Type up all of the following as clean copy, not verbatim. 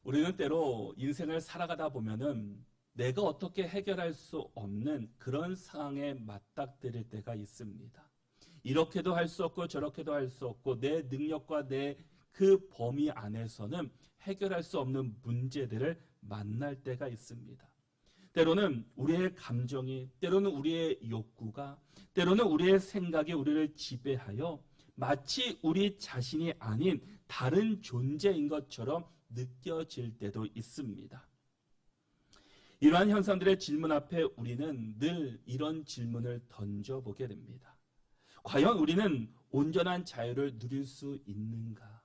우리는 때로 인생을 살아가다 보면은 내가 어떻게 해결할 수 없는 그런 상황에 맞닥뜨릴 때가 있습니다. 이렇게도 할 수 없고 저렇게도 할 수 없고 내 능력과 내 그 범위 안에서는 해결할 수 없는 문제들을 만날 때가 있습니다. 때로는 우리의 감정이, 때로는 우리의 욕구가, 때로는 우리의 생각이 우리를 지배하여 마치 우리 자신이 아닌 다른 존재인 것처럼 느껴질 때도 있습니다. 이러한 현상들의 질문 앞에 우리는 늘 이런 질문을 던져보게 됩니다. 과연 우리는 온전한 자유를 누릴 수 있는가?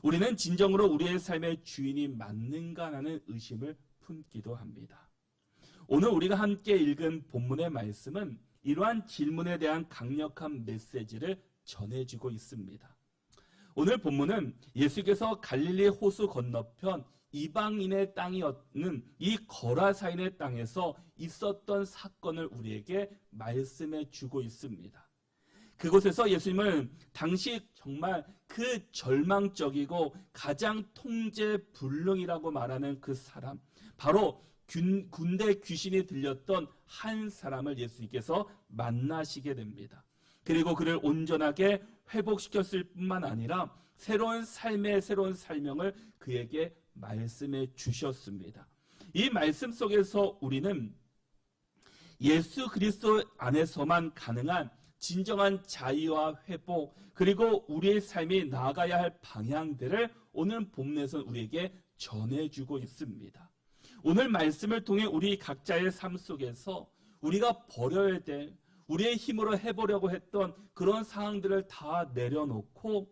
우리는 진정으로 우리의 삶의 주인이 맞는가라는 의심을 품기도 합니다. 오늘 우리가 함께 읽은 본문의 말씀은 이러한 질문에 대한 강력한 메시지를 전해주고 있습니다. 오늘 본문은 예수께서 갈릴리 호수 건너편 이방인의 땅이었는 이 거라사인의 땅에서 있었던 사건을 우리에게 말씀해 주고 있습니다. 그곳에서 예수님은 당시 정말 그 절망적이고 가장 통제불능이라고 말하는 그 사람, 바로 군대 귀신이 들렸던 한 사람을 예수님께서 만나시게 됩니다. 그리고 그를 온전하게 회복시켰을 뿐만 아니라 새로운 삶의 새로운 설명을 그에게 말씀해 주셨습니다. 이 말씀 속에서 우리는 예수 그리스도 안에서만 가능한 진정한 자유와 회복, 그리고 우리의 삶이 나아가야 할 방향들을 오늘 본문에서 우리에게 전해주고 있습니다. 오늘 말씀을 통해 우리 각자의 삶 속에서 우리가 버려야 될, 우리의 힘으로 해보려고 했던 그런 상황들을 다 내려놓고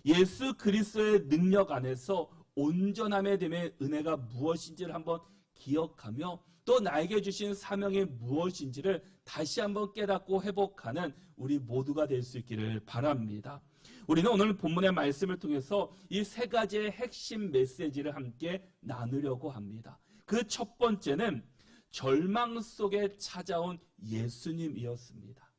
예수 그리스도의 능력 안에서 온전함에 대한 은혜가 무엇인지를 한번 기억하며 또 나에게 주신 사명이 무엇인지를 다시 한번 깨닫고 회복하는 우리 모두가 될 수 있기를 바랍니다. 우리는 오늘 본문의 말씀을 통해서 이 세 가지의 핵심 메시지를 함께 나누려고 합니다. 그 첫 번째는 절망 속에 찾아온 예수님이었습니다.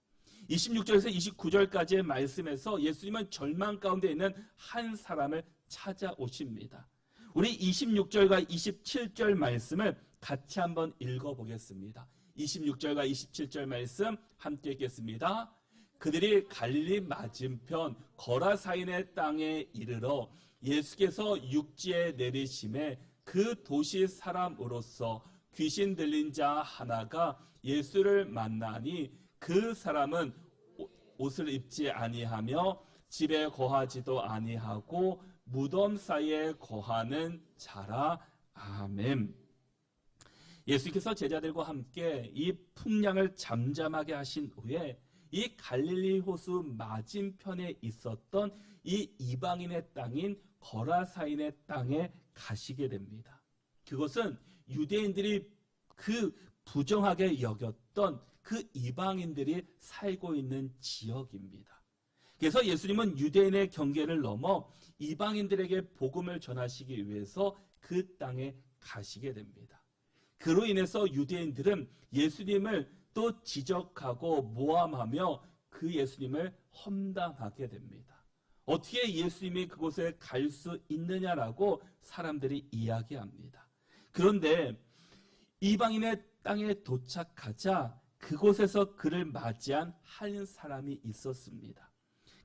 26절에서 29절까지의 말씀에서 예수님은 절망 가운데 있는 한 사람을 찾아오십니다. 우리 26절과 27절 말씀을 같이 한번 읽어보겠습니다. 26절과 27절 말씀 함께 읽겠습니다. 그들이 갈릴리 맞은편 거라사인의 땅에 이르러 예수께서 육지에 내리심에 그 도시 사람으로서 귀신 들린 자 하나가 예수를 만나니 그 사람은 옷을 입지 아니하며 집에 거하지도 아니하고 무덤 사이에 거하는 자라. 아멘. 예수께서 제자들과 함께 이 풍랑을 잠잠하게 하신 후에 이 갈릴리 호수 맞은편에 있었던 이 이방인의 땅인 거라사인의 땅에 가시게 됩니다. 그것은 유대인들이 그 부정하게 여겼던 그 이방인들이 살고 있는 지역입니다. 그래서 예수님은 유대인의 경계를 넘어 이방인들에게 복음을 전하시기 위해서 그 땅에 가시게 됩니다. 그로 인해서 유대인들은 예수님을 또 지적하고 모함하며 그 예수님을 험담하게 됩니다. 어떻게 예수님이 그곳에 갈 수 있느냐라고 사람들이 이야기합니다. 그런데 이방인의 땅에 도착하자 그곳에서 그를 맞이한 한 사람이 있었습니다.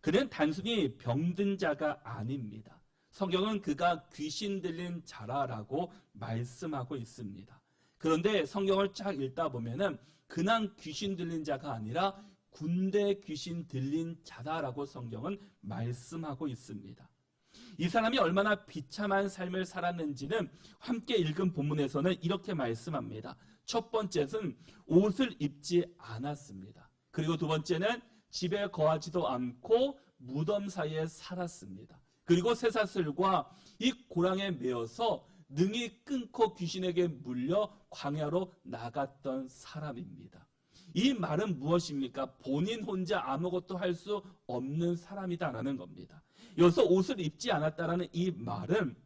그는 단순히 병든 자가 아닙니다. 성경은 그가 귀신 들린 자라라고 말씀하고 있습니다. 그런데 성경을 쫙 읽다 보면은 그냥 귀신 들린 자가 아니라 군대 귀신 들린 자다라고 성경은 말씀하고 있습니다. 이 사람이 얼마나 비참한 삶을 살았는지는 함께 읽은 본문에서는 이렇게 말씀합니다. 첫 번째는 옷을 입지 않았습니다. 그리고 두 번째는 집에 거하지도 않고 무덤 사이에 살았습니다. 그리고 쇠사슬과 이 고랑에 매어서 능이 끊고 귀신에게 물려 광야로 나갔던 사람입니다. 이 말은 무엇입니까? 본인 혼자 아무것도 할 수 없는 사람이다라는 겁니다. 여기서 옷을 입지 않았다라는 이 말은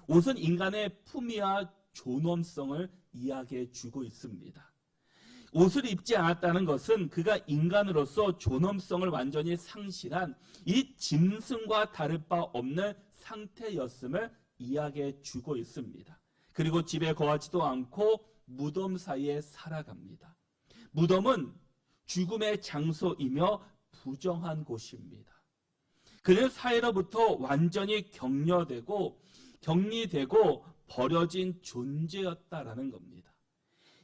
옷은 인간의 품위와 존엄성을 이야기해 주고 있습니다. 옷을 입지 않았다는 것은 그가 인간으로서 존엄성을 완전히 상실한 이 짐승과 다를 바 없는 상태였음을 이야기해 주고 있습니다. 그리고 집에 거하지도 않고 무덤 사이에 살아갑니다. 무덤은 죽음의 장소이며 부정한 곳입니다. 그는 사회로부터 완전히 격려되고 격리되고 버려진 존재였다라는 겁니다.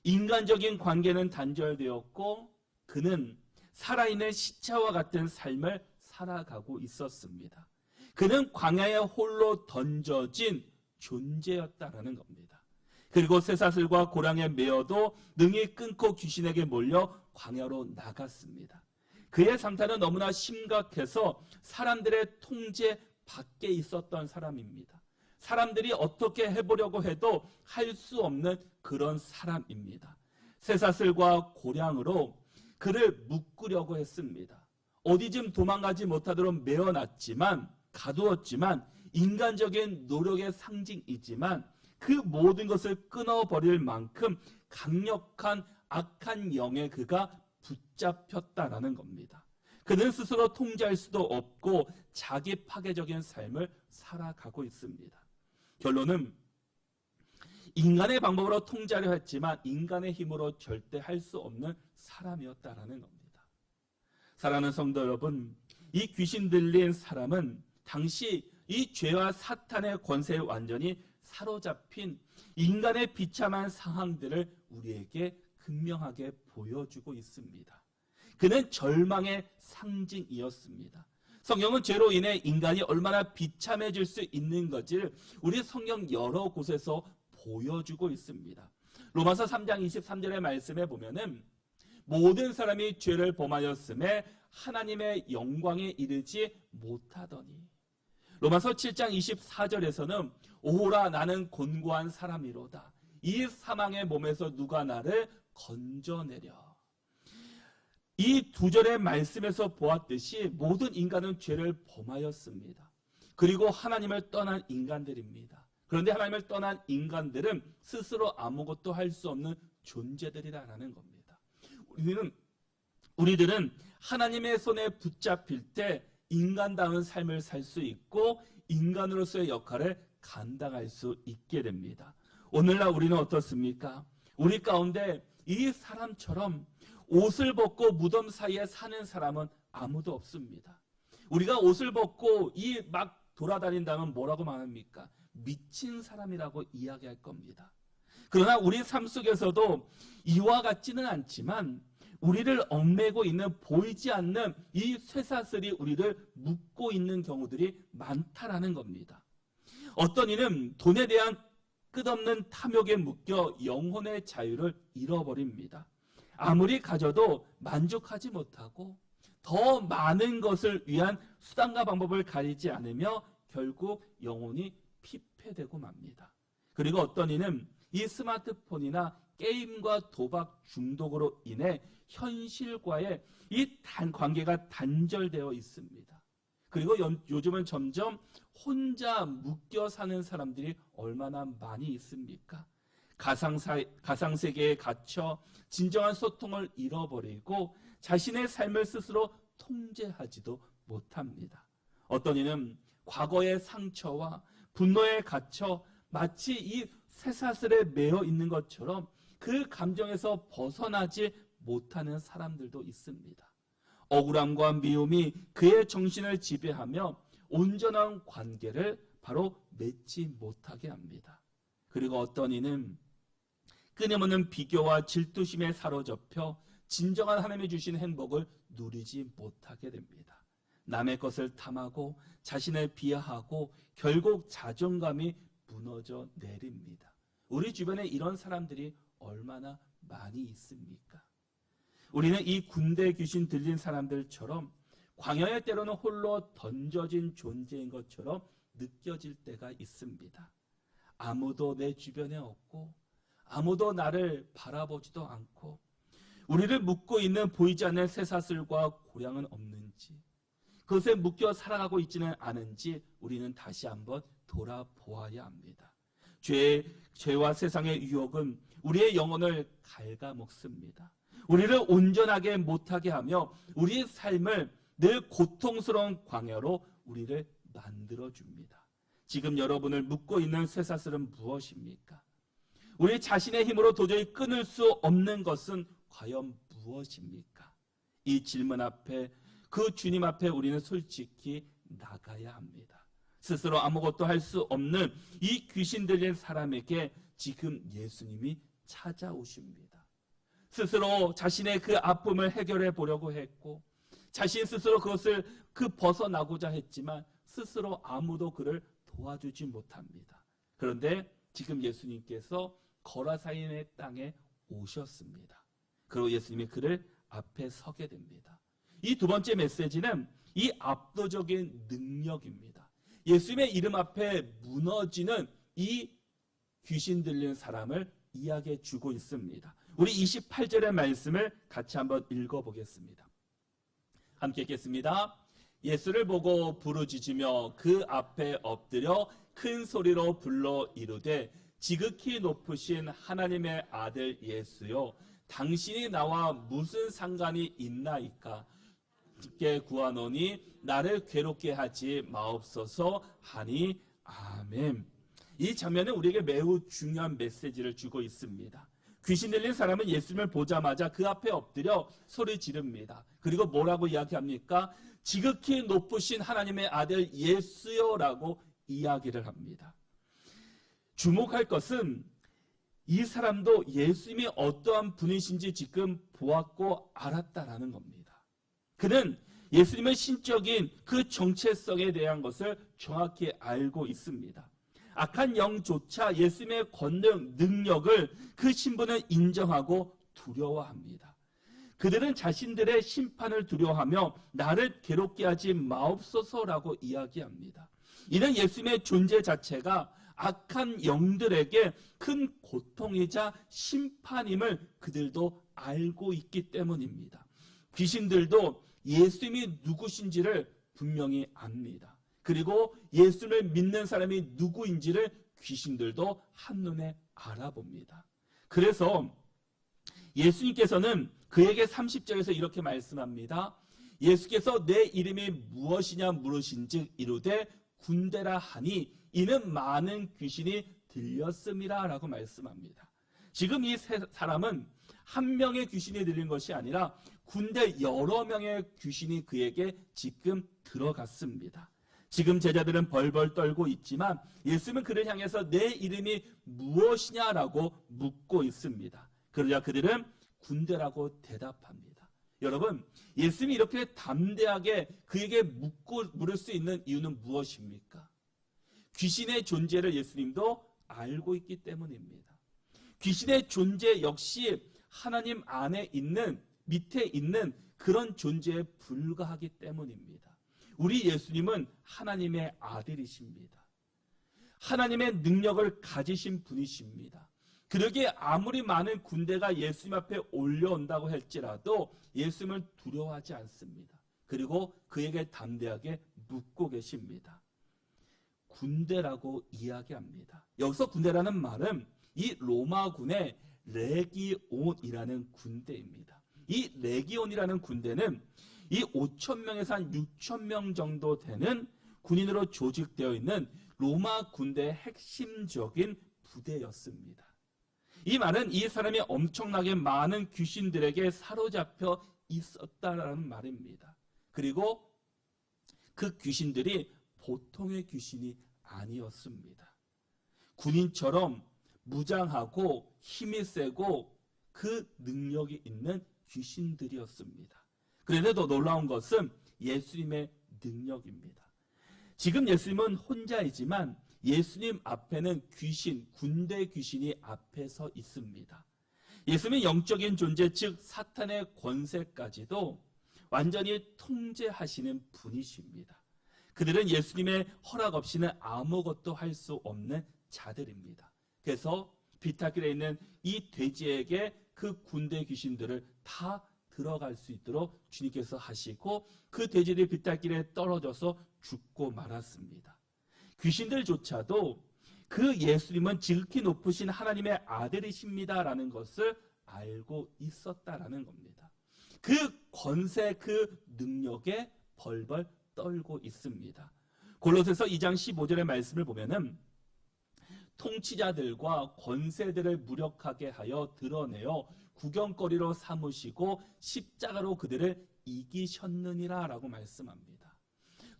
인간적인 관계는 단절되었고 그는 살아있는 시체와 같은 삶을 살아가고 있었습니다. 그는 광야에 홀로 던져진 존재였다라는 겁니다. 그리고 쇠사슬과 고랑에 매어도 능히 끊고 귀신에게 몰려 광야로 나갔습니다. 그의 상태는 너무나 심각해서 사람들의 통제 밖에 있었던 사람입니다. 사람들이 어떻게 해보려고 해도 할 수 없는 그런 사람입니다. 쇠사슬과 고랑으로 그를 묶으려고 했습니다. 어디 좀 도망가지 못하도록 메어놨지만 가두었지만 인간적인 노력의 상징이지만 그 모든 것을 끊어버릴 만큼 강력한 악한 영에 그가 붙잡혔다라는 겁니다. 그는 스스로 통제할 수도 없고 자기 파괴적인 삶을 살아가고 있습니다. 결론은 인간의 방법으로 통제하려 했지만 인간의 힘으로 절대 할 수 없는 사람이었다라는 겁니다. 사랑하는 성도 여러분, 이 귀신 들린 사람은 당시 이 죄와 사탄의 권세에 완전히 사로잡힌 인간의 비참한 상황들을 우리에게 극명하게 보여주고 있습니다. 그는 절망의 상징이었습니다. 성경은 죄로 인해 인간이 얼마나 비참해질 수 있는 것을 우리 성경 여러 곳에서 보여주고 있습니다. 로마서 3장 23절의 말씀에 보면은 모든 사람이 죄를 범하였음에 하나님의 영광에 이르지 못하더니, 로마서 7장 24절에서는 오호라 나는 곤고한 사람이로다. 이 사망의 몸에서 누가 나를 건져내려. 이 두 절의 말씀에서 보았듯이 모든 인간은 죄를 범하였습니다. 그리고 하나님을 떠난 인간들입니다. 그런데 하나님을 떠난 인간들은 스스로 아무것도 할 수 없는 존재들이라는 겁니다. 우리들은 하나님의 손에 붙잡힐 때 인간다운 삶을 살 수 있고 인간으로서의 역할을 감당할 수 있게 됩니다. 오늘날 우리는 어떻습니까? 우리 가운데 이 사람처럼 옷을 벗고 무덤 사이에 사는 사람은 아무도 없습니다. 우리가 옷을 벗고 막 돌아다닌다면 뭐라고 말합니까? 미친 사람이라고 이야기할 겁니다. 그러나 우리 삶 속에서도 이와 같지는 않지만 우리를 얽매고 있는 보이지 않는 이 쇠사슬이 우리를 묶고 있는 경우들이 많다라는 겁니다. 어떤 이는 돈에 대한 끝없는 탐욕에 묶여 영혼의 자유를 잃어버립니다. 아무리 가져도 만족하지 못하고 더 많은 것을 위한 수단과 방법을 가리지 않으며 결국 영혼이 피폐되고 맙니다. 그리고 어떤 이는 이 스마트폰이나 게임과 도박 중독으로 인해 현실과의 이 관계가 단절되어 있습니다. 그리고 요즘은 점점 혼자 묶여 사는 사람들이 얼마나 많이 있습니까? 가상세계에 갇혀 진정한 소통을 잃어버리고 자신의 삶을 스스로 통제하지도 못합니다. 어떤 이는 과거의 상처와 분노에 갇혀 마치 이 쇠사슬에 매여 있는 것처럼 그 감정에서 벗어나지 못하는 사람들도 있습니다. 억울함과 미움이 그의 정신을 지배하며 온전한 관계를 바로 맺지 못하게 합니다. 그리고 어떤 이는 끊임없는 비교와 질투심에 사로잡혀 진정한 하나님이 주신 행복을 누리지 못하게 됩니다. 남의 것을 탐하고 자신을 비하하고 결국 자존감이 무너져 내립니다. 우리 주변에 이런 사람들이 얼마나 많이 있습니까? 우리는 이 군대 귀신 들린 사람들처럼 광야에 때로는 홀로 던져진 존재인 것처럼 느껴질 때가 있습니다. 아무도 내 주변에 없고 아무도 나를 바라보지도 않고 우리를 묶고 있는 보이지 않는 쇠사슬과 고랑은 없는지, 그것에 묶여 살아가고 있지는 않은지 우리는 다시 한번 돌아보아야 합니다. 죄와 세상의 유혹은 우리의 영혼을 갉아먹습니다. 우리를 온전하게 못하게 하며 우리의 삶을 늘 고통스러운 광야로 우리를 만들어줍니다. 지금 여러분을 묶고 있는 쇠사슬은 무엇입니까? 우리 자신의 힘으로 도저히 끊을 수 없는 것은 과연 무엇입니까? 이 질문 앞에, 그 주님 앞에 우리는 솔직히 나가야 합니다. 스스로 아무것도 할 수 없는 이 귀신 들린 사람에게 지금 예수님이 찾아오십니다. 스스로 자신의 그 아픔을 해결해 보려고 했고, 자신 스스로 그것을 벗어나고자 했지만 스스로 아무도 그를 도와주지 못합니다. 그런데 지금 예수님께서 거라사인의 땅에 오셨습니다. 그리고 예수님이 그를 앞에 서게 됩니다. 이 두 번째 메시지는 이 압도적인 능력입니다. 예수님의 이름 앞에 무너지는 이 귀신 들린 사람을 이야기해 주고 있습니다. 우리 28절의 말씀을 같이 한번 읽어보겠습니다. 함께 읽겠습니다. 예수를 보고 부르짖으며 그 앞에 엎드려 큰 소리로 불러 이르되 지극히 높으신 하나님의 아들 예수여, 당신이 나와 무슨 상관이 있나이까? 주께 구하노니 나를 괴롭게 하지 마옵소서 하니 아멘. 이 장면은 우리에게 매우 중요한 메시지를 주고 있습니다. 귀신 들린 사람은 예수님을 보자마자 그 앞에 엎드려 소리 지릅니다. 그리고 뭐라고 이야기합니까? 지극히 높으신 하나님의 아들 예수여라고 이야기를 합니다. 주목할 것은 이 사람도 예수님이 어떠한 분이신지 지금 보았고 알았다라는 겁니다. 그는 예수님의 신적인 그 정체성에 대한 것을 정확히 알고 있습니다. 악한 영조차 예수님의 권능, 능력을, 그 신분을 인정하고 두려워합니다. 그들은 자신들의 심판을 두려워하며 나를 괴롭게 하지 마옵소서라고 이야기합니다. 이는 예수님의 존재 자체가 악한 영들에게 큰 고통이자 심판임을 그들도 알고 있기 때문입니다. 귀신들도 예수님이 누구신지를 분명히 압니다. 그리고 예수를 믿는 사람이 누구인지를 귀신들도 한눈에 알아봅니다. 그래서 예수님께서는 그에게 30절에서 이렇게 말씀합니다. 예수께서 내 이름이 무엇이냐 물으신즉 이르되 군대라 하니 이는 많은 귀신이 들렸음이라 라고 말씀합니다. 지금 이 사람은 한 명의 귀신이 들린 것이 아니라 군대 여러 명의 귀신이 그에게 지금 들어갔습니다. 지금 제자들은 벌벌 떨고 있지만 예수님은 그를 향해서 내 이름이 무엇이냐라고 묻고 있습니다. 그러자 그들은 군대라고 대답합니다. 여러분, 예수님이 이렇게 담대하게 그에게 물을 수 있는 이유는 무엇입니까? 귀신의 존재를 예수님도 알고 있기 때문입니다. 귀신의 존재 역시 하나님 안에 있는, 밑에 있는 그런 존재에 불과하기 때문입니다. 우리 예수님은 하나님의 아들이십니다. 하나님의 능력을 가지신 분이십니다. 그러기에 아무리 많은 군대가 예수님 앞에 올려온다고 할지라도 예수님을 두려워하지 않습니다. 그리고 그에게 담대하게 묻고 계십니다. 군대라고 이야기합니다. 여기서 군대라는 말은 이 로마군의 레기온이라는 군대입니다. 이 레기온이라는 군대는 이 5,000명에서 한 6,000명 정도 되는 군인으로 조직되어 있는 로마 군대의 핵심적인 부대였습니다. 이 말은 이 사람이 엄청나게 많은 귀신들에게 사로잡혀 있었다라는 말입니다. 그리고 그 귀신들이 보통의 귀신이 아니었습니다. 군인처럼 무장하고 힘이 세고 그 능력이 있는 귀신들이었습니다. 그런데 더 놀라운 것은 예수님의 능력입니다. 지금 예수님은 혼자이지만 예수님 앞에는 귀신, 군대 귀신이 앞에 서 있습니다. 예수님의 영적인 존재, 즉 사탄의 권세까지도 완전히 통제하시는 분이십니다. 그들은 예수님의 허락 없이는 아무것도 할 수 없는 자들입니다. 그래서 비탈길에 있는 이 돼지에게 그 군대 귀신들을 다 들어갈 수 있도록 주님께서 하시고 그 돼지들이 비탈길에 떨어져서 죽고 말았습니다. 귀신들조차도 그 예수님은 지극히 높으신 하나님의 아들이십니다라는 것을 알고 있었다라는 겁니다. 그 권세, 그 능력에 벌벌 떨고 있습니다. 골로새서 2장 15절의 말씀을 보면은 통치자들과 권세들을 무력하게 하여 드러내어 구경거리로 삼으시고 십자가로 그들을 이기셨느니라 라고 말씀합니다.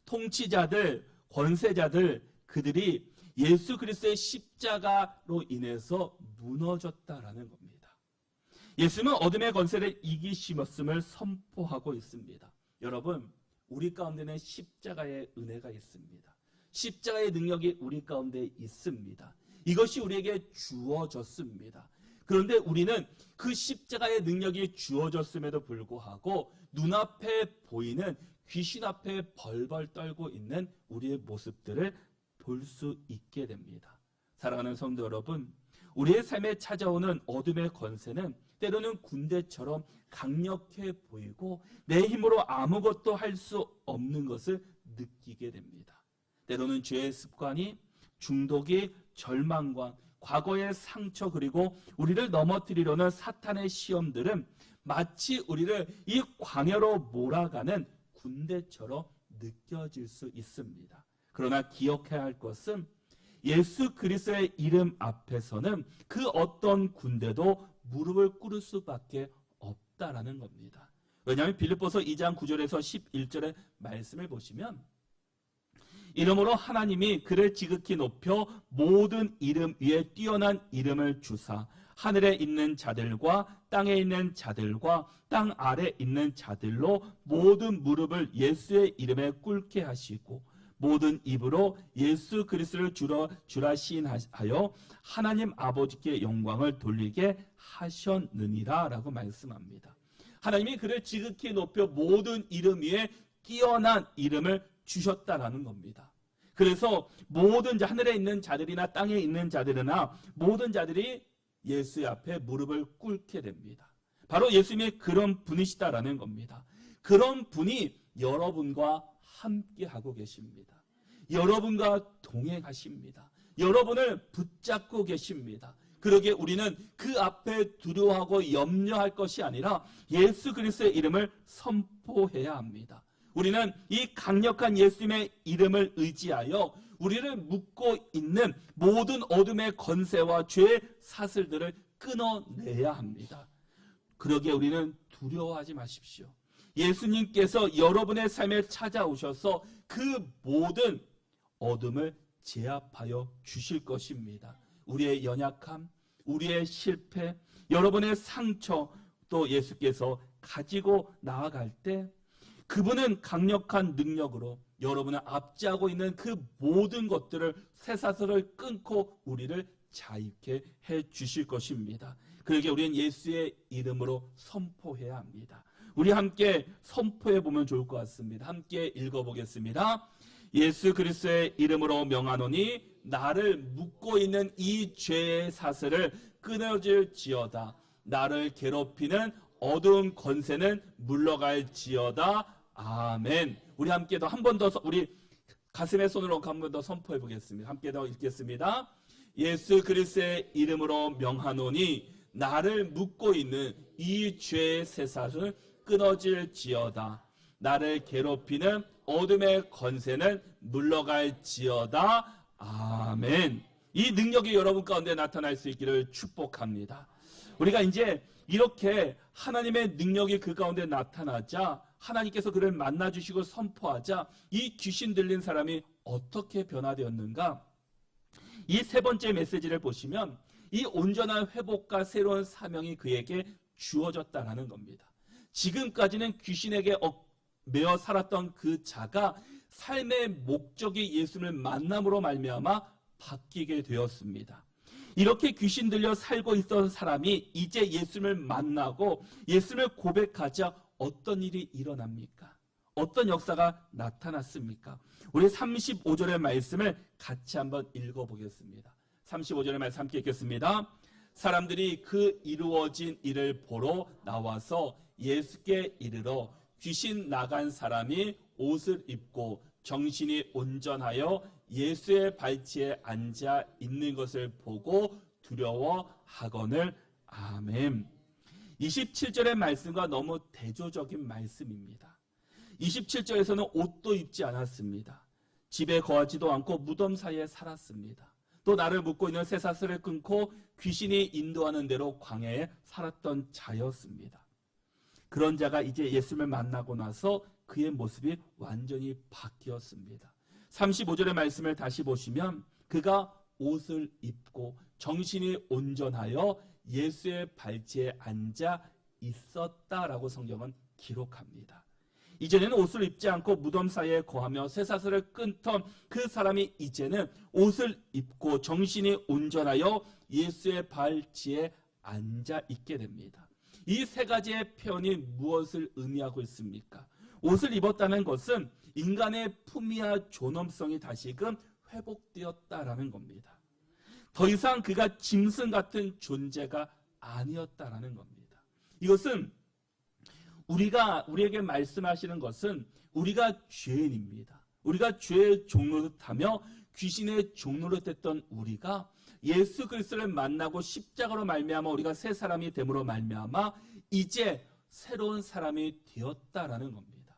통치자들, 권세자들, 그들이 예수 그리스도의 십자가로 인해서 무너졌다라는 겁니다. 예수는 어둠의 권세를 이기심었음을 선포하고 있습니다. 여러분, 우리 가운데는 십자가의 은혜가 있습니다. 십자가의 능력이 우리 가운데 있습니다. 이것이 우리에게 주어졌습니다. 그런데 우리는 그 십자가의 능력이 주어졌음에도 불구하고 눈앞에 보이는 귀신 앞에 벌벌 떨고 있는 우리의 모습들을 볼 수 있게 됩니다. 사랑하는 성도 여러분, 우리의 삶에 찾아오는 어둠의 권세는 때로는 군대처럼 강력해 보이고 내 힘으로 아무것도 할 수 없는 것을 느끼게 됩니다. 때로는 죄의 습관이, 중독이, 절망과 과거의 상처, 그리고 우리를 넘어뜨리려는 사탄의 시험들은 마치 우리를 이 광야로 몰아가는 군대처럼 느껴질 수 있습니다. 그러나 기억해야 할 것은 예수 그리스도의 이름 앞에서는 그 어떤 군대도 무릎을 꿇을 수밖에 없다라는 겁니다. 왜냐하면 빌립보서 2장 9절에서 11절의 말씀을 보시면 이러므로 하나님이 그를 지극히 높여 모든 이름 위에 뛰어난 이름을 주사 하늘에 있는 자들과 땅에 있는 자들과 땅 아래 있는 자들로 모든 무릎을 예수의 이름에 꿇게 하시고 모든 입으로 예수 그리스도를 주라 시인하여 하나님 아버지께 영광을 돌리게 하셨느니라 라고 말씀합니다. 하나님이 그를 지극히 높여 모든 이름 위에 뛰어난 이름을 주셨다라는 겁니다. 그래서 모든 하늘에 있는 자들이나 땅에 있는 자들이나 모든 자들이 예수의 앞에 무릎을 꿇게 됩니다. 바로 예수님이 그런 분이시다라는 겁니다. 그런 분이 여러분과 함께하고 계십니다. 여러분과 동행하십니다. 여러분을 붙잡고 계십니다. 그러기에 우리는 그 앞에 두려워하고 염려할 것이 아니라 예수 그리스도의 이름을 선포해야 합니다. 우리는 이 강력한 예수님의 이름을 의지하여 우리를 묶고 있는 모든 어둠의 권세와 죄의 사슬들을 끊어내야 합니다. 그러기에 우리는 두려워하지 마십시오. 예수님께서 여러분의 삶에 찾아오셔서 그 모든 어둠을 제압하여 주실 것입니다. 우리의 연약함, 우리의 실패, 여러분의 상처, 또 예수께서 가지고 나아갈 때 그분은 강력한 능력으로 여러분을 압제하고 있는 그 모든 것들을 쇠사슬을 끊고 우리를 자유케 해 주실 것입니다. 그러기에 우리는 예수의 이름으로 선포해야 합니다. 우리 함께 선포해 보면 좋을 것 같습니다. 함께 읽어보겠습니다. 예수 그리스도의 이름으로 명하노니 나를 묶고 있는 이 죄의 사슬을 끊어질지어다. 나를 괴롭히는 어두운 권세는 물러갈지어다. 아멘. 우리 함께 더 한 번 더 우리 가슴에 손을 얹고 한 번 더 선포해 보겠습니다. 함께 더 읽겠습니다. 예수 그리스도의 이름으로 명하노니 나를 묶고 있는 이 죄의 쇠사슬은 끊어질지어다. 나를 괴롭히는 어둠의 권세는 물러갈지어다. 아멘. 이 능력이 여러분 가운데 나타날 수 있기를 축복합니다. 우리가 이제 이렇게 하나님의 능력이 그 가운데 나타나자 하나님께서 그를 만나주시고 선포하자 이 귀신 들린 사람이 어떻게 변화되었는가? 이 세 번째 메시지를 보시면 이 온전한 회복과 새로운 사명이 그에게 주어졌다는 겁니다. 지금까지는 귀신에게 매어 살았던 그 자가 삶의 목적이 예수를 만남으로 말미암아 바뀌게 되었습니다. 이렇게 귀신 들려 살고 있던 사람이 이제 예수를 만나고 예수를 고백하자 어떤 일이 일어납니까? 어떤 역사가 나타났습니까? 우리 35절의 말씀을 같이 한번 읽어보겠습니다. 35절의 말씀 함께 읽겠습니다. 사람들이 그 이루어진 일을 보러 나와서 예수께 이르러 귀신 나간 사람이 옷을 입고 정신이 온전하여 예수의 발치에 앉아 있는 것을 보고 두려워하거늘. 아멘. 27절의 말씀과 너무 대조적인 말씀입니다. 27절에서는 옷도 입지 않았습니다. 집에 거하지도 않고 무덤 사이에 살았습니다. 또 나를 묶고 있는 쇠사슬을 끊고 귀신이 인도하는 대로 광야에 살았던 자였습니다. 그런 자가 이제 예수님을 만나고 나서 그의 모습이 완전히 바뀌었습니다. 35절의 말씀을 다시 보시면 그가 옷을 입고 정신이 온전하여 예수의 발치에 앉아 있었다라고 성경은 기록합니다. 이전에는 옷을 입지 않고 무덤 사이에 거하며 쇠사슬을 끊던 그 사람이 이제는 옷을 입고 정신이 온전하여 예수의 발치에 앉아 있게 됩니다. 이 세 가지의 표현이 무엇을 의미하고 있습니까? 옷을 입었다는 것은 인간의 품위와 존엄성이 다시금 회복되었다라는 겁니다. 더 이상 그가 짐승 같은 존재가 아니었다라는 겁니다. 이것은 우리에게 말씀하시는 것은 우리가 죄인입니다. 우리가 죄의 종노릇하며 귀신의 종노릇했던 우리가 예수 그리스도를 만나고 십자가로 말미암아 우리가 새 사람이 됨으로 말미암아 이제 새로운 사람이 되었다라는 겁니다.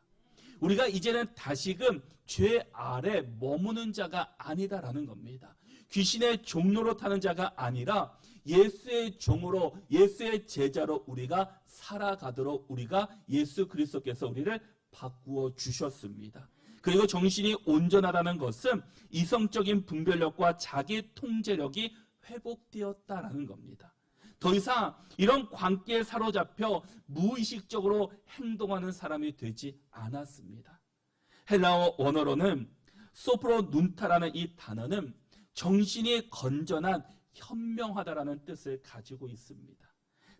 우리가 이제는 다시금 죄 아래 머무는 자가 아니다라는 겁니다. 귀신의 종노릇하는 자가 아니라 예수의 종으로 예수의 제자로 우리가 살아가도록 우리가 예수 그리스도께서 우리를 바꾸어 주셨습니다. 그리고 정신이 온전하다는 것은 이성적인 분별력과 자기 통제력이 회복되었다라는 겁니다. 더 이상 이런 관계에 사로잡혀 무의식적으로 행동하는 사람이 되지 않았습니다. 헬라어 원어로는 소프로 눈타라는 이 단어는 정신이 건전한 현명하다라는 뜻을 가지고 있습니다.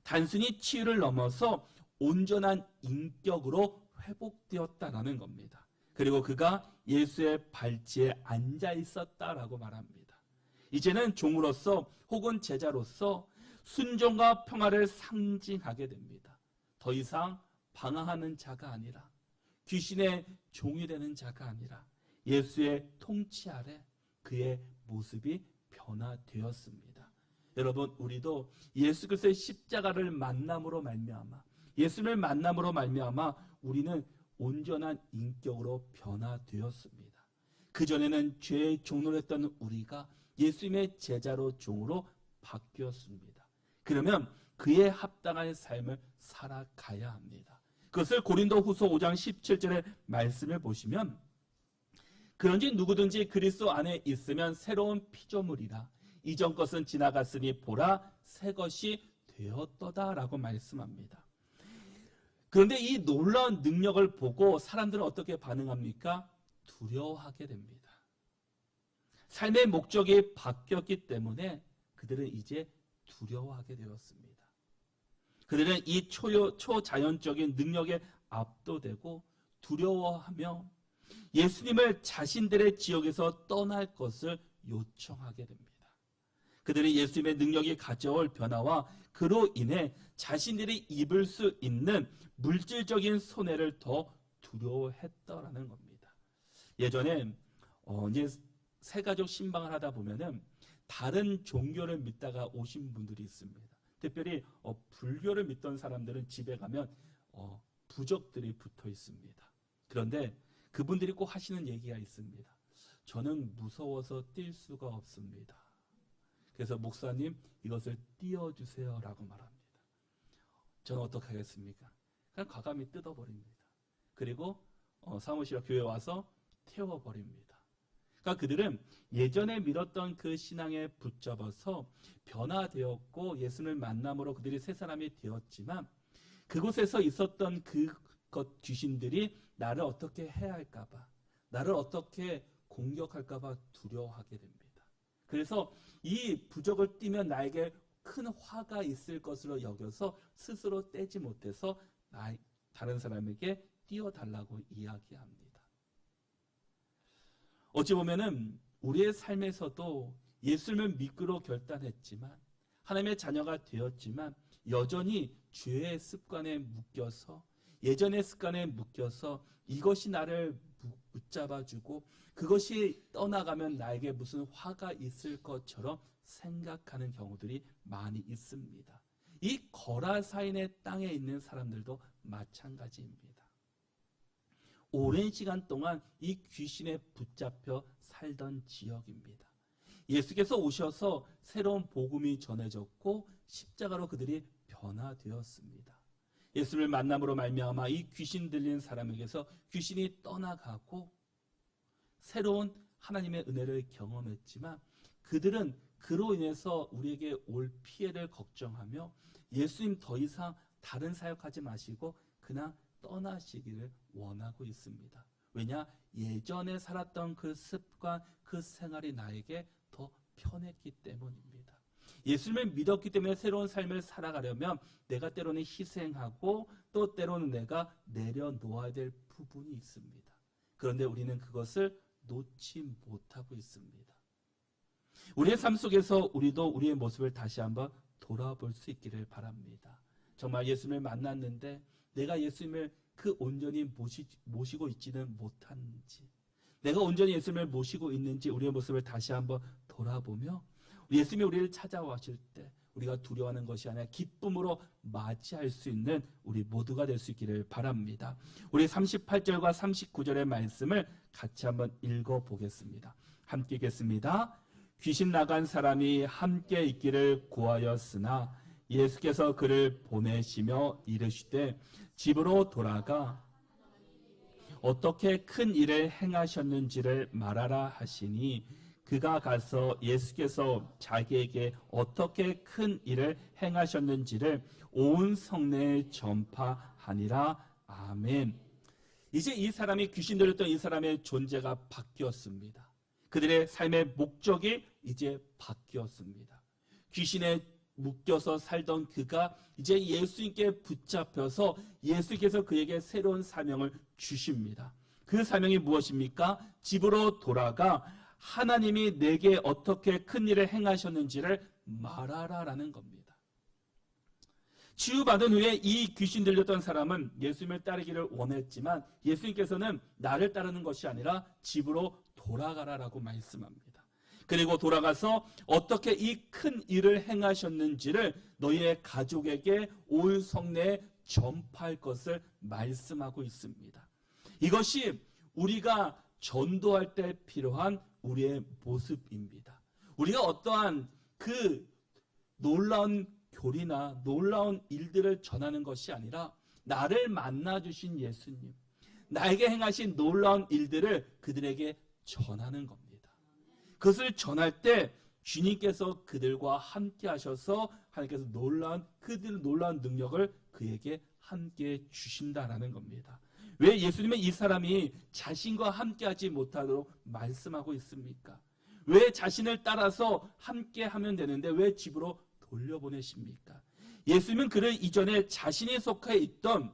단순히 치유를 넘어서 온전한 인격으로 회복되었다라는 겁니다. 그리고 그가 예수의 발치에 앉아 있었다라고 말합니다. 이제는 종으로서 혹은 제자로서 순종과 평화를 상징하게 됩니다. 더 이상 방황하는 자가 아니라 귀신의 종이 되는 자가 아니라 예수의 통치 아래 그의 모습이 변화되었습니다. 여러분, 우리도 예수 그리스도의 십자가를 만남으로 말미암아 예수를 만남으로 말미암아 우리는 온전한 인격으로 변화되었습니다. 그전에는 죄의 종로를 했던 우리가 예수님의 제자로 종으로 바뀌었습니다. 그러면 그에 합당한 삶을 살아가야 합니다. 그것을 고린도후서 5장 17절의 말씀을 보시면 그런지 누구든지 그리스도 안에 있으면 새로운 피조물이라 이전 것은 지나갔으니 보라 새 것이 되었도다라고 말씀합니다. 그런데 이 놀라운 능력을 보고 사람들은 어떻게 반응합니까? 두려워하게 됩니다. 삶의 목적이 바뀌었기 때문에 그들은 이제 두려워하게 되었습니다. 그들은 이 초자연적인 능력에 압도되고 두려워하며 예수님을 자신들의 지역에서 떠날 것을 요청하게 됩니다. 그들이 예수님의 능력이 가져올 변화와 그로 인해 자신들이 입을 수 있는 물질적인 손해를 더 두려워했더라는 겁니다. 예전에 이제 새가족 신방을 하다 보면은 다른 종교를 믿다가 오신 분들이 있습니다. 특별히 불교를 믿던 사람들은 집에 가면 부적들이 붙어 있습니다. 그런데 그분들이 꼭 하시는 얘기가 있습니다. 저는 무서워서 뛸 수가 없습니다. 그래서 목사님 이것을 띄워주세요 라고 말합니다. 저는 어떻게 하겠습니까? 그냥 과감히 뜯어버립니다. 그리고 사무실과 교회에 와서 태워버립니다. 그러니까 그들은 예전에 믿었던 그 신앙에 붙잡아서 변화되었고 예수님을 만남으로 그들이 새 사람이 되었지만 그곳에서 있었던 그것 귀신들이 나를 어떻게 해야 할까봐 나를 어떻게 공격할까봐 두려워하게 됩니다. 그래서 이 부적을 띄면 나에게 큰 화가 있을 것으로 여겨서 스스로 떼지 못해서 다른 사람에게 띄워달라고 이야기합니다. 어찌 보면은 우리의 삶에서도 예수님을 믿기로 결단했지만 하나님의 자녀가 되었지만 여전히 죄의 습관에 묶여서 예전의 습관에 묶여서 이것이 나를 붙잡아주고 그것이 떠나가면 나에게 무슨 화가 있을 것처럼 생각하는 경우들이 많이 있습니다. 이 거라사인의 땅에 있는 사람들도 마찬가지입니다. 오랜 시간 동안 이 귀신에 붙잡혀 살던 지역입니다. 예수께서 오셔서 새로운 복음이 전해졌고 십자가로 그들이 변화되었습니다. 예수를 만남으로 말미암아 이 귀신 들린 사람에게서 귀신이 떠나가고 새로운 하나님의 은혜를 경험했지만 그들은 그로 인해서 우리에게 올 피해를 걱정하며 예수님 더 이상 다른 사역하지 마시고 그냥 떠나시기를 원하고 있습니다. 왜냐? 예전에 살았던 그 습관, 그 생활이 나에게 더 편했기 때문입니다. 예수님을 믿었기 때문에 새로운 삶을 살아가려면 내가 때로는 희생하고 또 때로는 내가 내려놓아야 될 부분이 있습니다. 그런데 우리는 그것을 놓지 못하고 있습니다. 우리의 삶 속에서 우리도 우리의 모습을 다시 한번 돌아볼 수 있기를 바랍니다. 정말 예수님을 만났는데 내가 예수님을 그 온전히 모시고 있지는 못한지, 내가 온전히 예수님을 모시고 있는지 우리의 모습을 다시 한번 돌아보며 예수님이 우리를 찾아오실 때 우리가 두려워하는 것이 아니라 기쁨으로 맞이할 수 있는 우리 모두가 될 수 있기를 바랍니다. 우리 38절과 39절의 말씀을 같이 한번 읽어보겠습니다. 함께 읽겠습니다. 귀신 나간 사람이 함께 있기를 구하였으나 예수께서 그를 보내시며 이르시되 집으로 돌아가 어떻게 큰 일을 행하셨는지를 말하라 하시니 그가 가서 예수께서 자기에게 어떻게 큰 일을 행하셨는지를 온 성내에 전파하니라. 아멘. 이제 이 사람이 귀신 들렸던 이 사람의 존재가 바뀌었습니다. 그들의 삶의 목적이 이제 바뀌었습니다. 귀신에 묶여서 살던 그가 이제 예수님께 붙잡혀서 예수께서 그에게 새로운 사명을 주십니다. 그 사명이 무엇입니까? 집으로 돌아가 하나님이 내게 어떻게 큰 일을 행하셨는지를 말하라라는 겁니다. 치유받은 후에 이 귀신 들렸던 사람은 예수님을 따르기를 원했지만 예수님께서는 나를 따르는 것이 아니라 집으로 돌아가라라고 말씀합니다. 그리고 돌아가서 어떻게 이 큰 일을 행하셨는지를 너희의 가족에게 올 성내에 전파할 것을 말씀하고 있습니다. 이것이 우리가 전도할 때 필요한 우리의 모습입니다. 우리가 어떠한 그 놀라운 교리나 놀라운 일들을 전하는 것이 아니라 나를 만나주신 예수님, 나에게 행하신 놀라운 일들을 그들에게 전하는 겁니다. 그것을 전할 때 주님께서 그들과 함께 하셔서 하나님께서 그들의 놀라운 능력을 그에게 함께 주신다라는 겁니다. 왜 예수님은 이 사람이 자신과 함께하지 못하도록 말씀하고 있습니까? 왜 자신을 따라서 함께하면 되는데 왜 집으로 돌려보내십니까? 예수님은 그를 이전에 자신이 속해 있던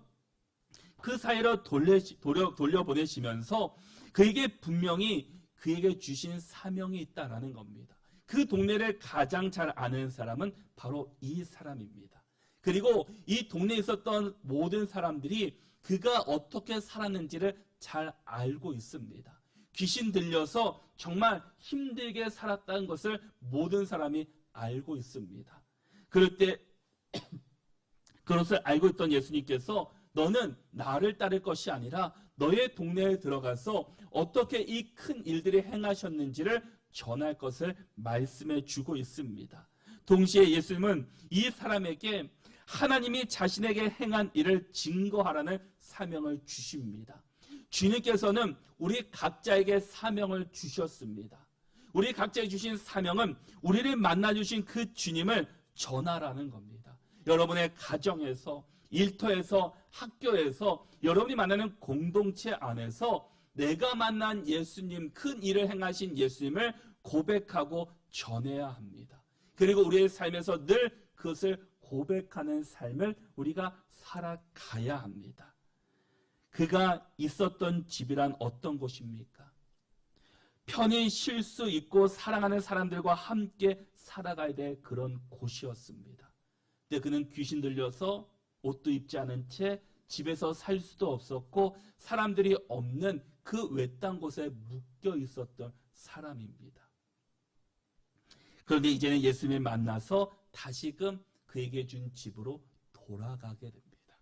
그 사이로 돌려보내시면서 그에게 분명히 그에게 주신 사명이 있다라는 겁니다. 그 동네를 가장 잘 아는 사람은 바로 이 사람입니다. 그리고 이 동네에 있었던 모든 사람들이 그가 어떻게 살았는지를 잘 알고 있습니다. 귀신 들려서 정말 힘들게 살았다는 것을 모든 사람이 알고 있습니다. 그럴 때 그것을 알고 있던 예수님께서 너는 나를 따를 것이 아니라 너의 동네에 들어가서 어떻게 이 큰 일들이 행하셨는지를 전할 것을 말씀해 주고 있습니다. 동시에 예수님은 이 사람에게 하나님이 자신에게 행한 일을 증거하라는 사명을 주십니다. 주님께서는 우리 각자에게 사명을 주셨습니다. 우리 각자에게 주신 사명은 우리를 만나주신 그 주님을 전하라는 겁니다. 여러분의 가정에서, 일터에서, 학교에서, 여러분이 만나는 공동체 안에서 내가 만난 예수님, 큰 일을 행하신 예수님을 고백하고 전해야 합니다. 그리고 우리의 삶에서 늘 그것을 고백하는 삶을 우리가 살아가야 합니다. 그가 있었던 집이란 어떤 곳입니까? 편히 쉴 수 있고 사랑하는 사람들과 함께 살아가야 될 그런 곳이었습니다. 근데 그는 귀신 들려서 옷도 입지 않은 채 집에서 살 수도 없었고 사람들이 없는 그 외딴 곳에 묶여 있었던 사람입니다. 그런데 이제는 예수님을 만나서 다시금 그에게 준 집으로 돌아가게 됩니다.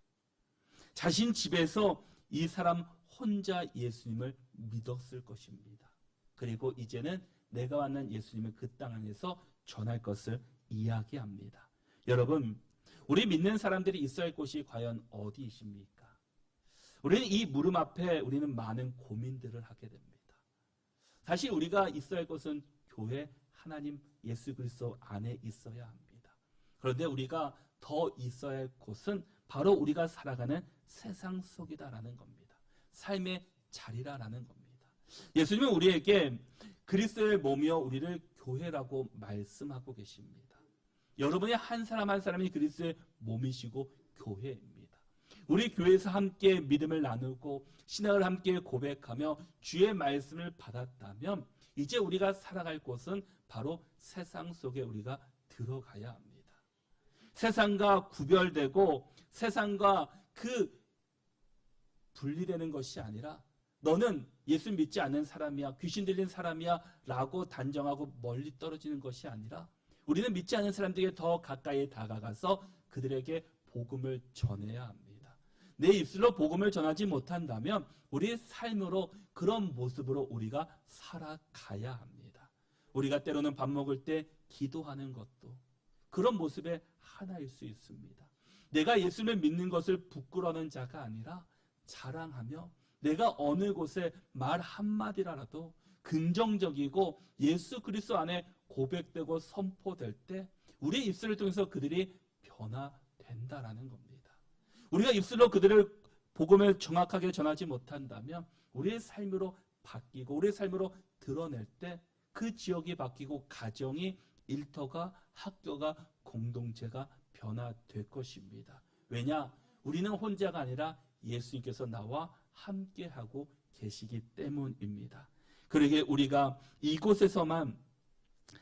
자신 집에서 이 사람 혼자 예수님을 믿었을 것입니다. 그리고 이제는 내가 만난 예수님을 그 땅 안에서 전할 것을 이야기합니다. 여러분, 우리 믿는 사람들이 있어야 할 곳이 과연 어디이십니까? 우리는 이 물음 앞에 우리는 많은 고민들을 하게 됩니다. 사실 우리가 있어야 할 곳은 교회, 하나님, 예수 그리스도 안에 있어야 합니다. 그런데 우리가 더 있어야 할 곳은 바로 우리가 살아가는 세상 속이다라는 겁니다. 삶의 자리라는 겁니다. 예수님은 우리에게 그리스도의 몸이여 우리를 교회라고 말씀하고 계십니다. 여러분의 한 사람 한 사람이 그리스도의 몸이시고 교회입니다. 우리 교회에서 함께 믿음을 나누고 신앙을 함께 고백하며 주의 말씀을 받았다면 이제 우리가 살아갈 곳은 바로 세상 속에 우리가 들어가야 합니다. 세상과 구별되고 세상과 분리되는 것이 아니라 너는 예수 믿지 않는 사람이야, 귀신 들린 사람이야 라고 단정하고 멀리 떨어지는 것이 아니라 우리는 믿지 않는 사람들에게 더 가까이 다가가서 그들에게 복음을 전해야 합니다. 내 입술로 복음을 전하지 못한다면 우리의 삶으로 그런 모습으로 우리가 살아가야 합니다. 우리가 때로는 밥 먹을 때 기도하는 것도 그런 모습의 하나일 수 있습니다. 내가 예수를 믿는 것을 부끄러워하는 자가 아니라 자랑하며 내가 어느 곳에 말 한마디라도 긍정적이고 예수 그리스도 안에 고백되고 선포될 때 우리의 입술을 통해서 그들이 변화된다라는 겁니다. 우리가 입술로 그들을 복음을 정확하게 전하지 못한다면 우리의 삶으로 바뀌고 우리의 삶으로 드러낼 때 그 지역이 바뀌고 가정이 일터가 학교가 공동체가 변화될 것입니다. 왜냐? 우리는 혼자가 아니라 예수님께서 나와 함께하고 계시기 때문입니다. 그러기에 우리가 이곳에서만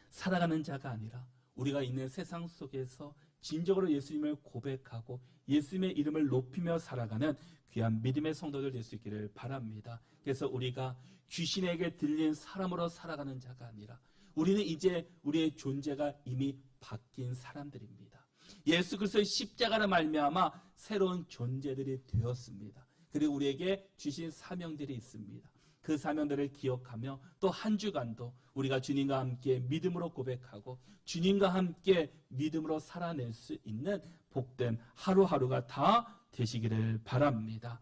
살아가는 자가 아니라 우리가 있는 세상 속에서 진정으로 예수님을 고백하고 예수님의 이름을 높이며 살아가는 귀한 믿음의 성도들 될 수 있기를 바랍니다. 그래서 우리가 귀신에게 들린 사람으로 살아가는 자가 아니라 우리는 이제 우리의 존재가 이미 바뀐 사람들입니다. 예수 그리스도의 십자가로 말미암아 새로운 존재들이 되었습니다. 그리고 우리에게 주신 사명들이 있습니다. 그 사명들을 기억하며 또 한 주간도 우리가 주님과 함께 믿음으로 고백하고 주님과 함께 믿음으로 살아낼 수 있는 복된 하루하루가 다 되시기를 바랍니다.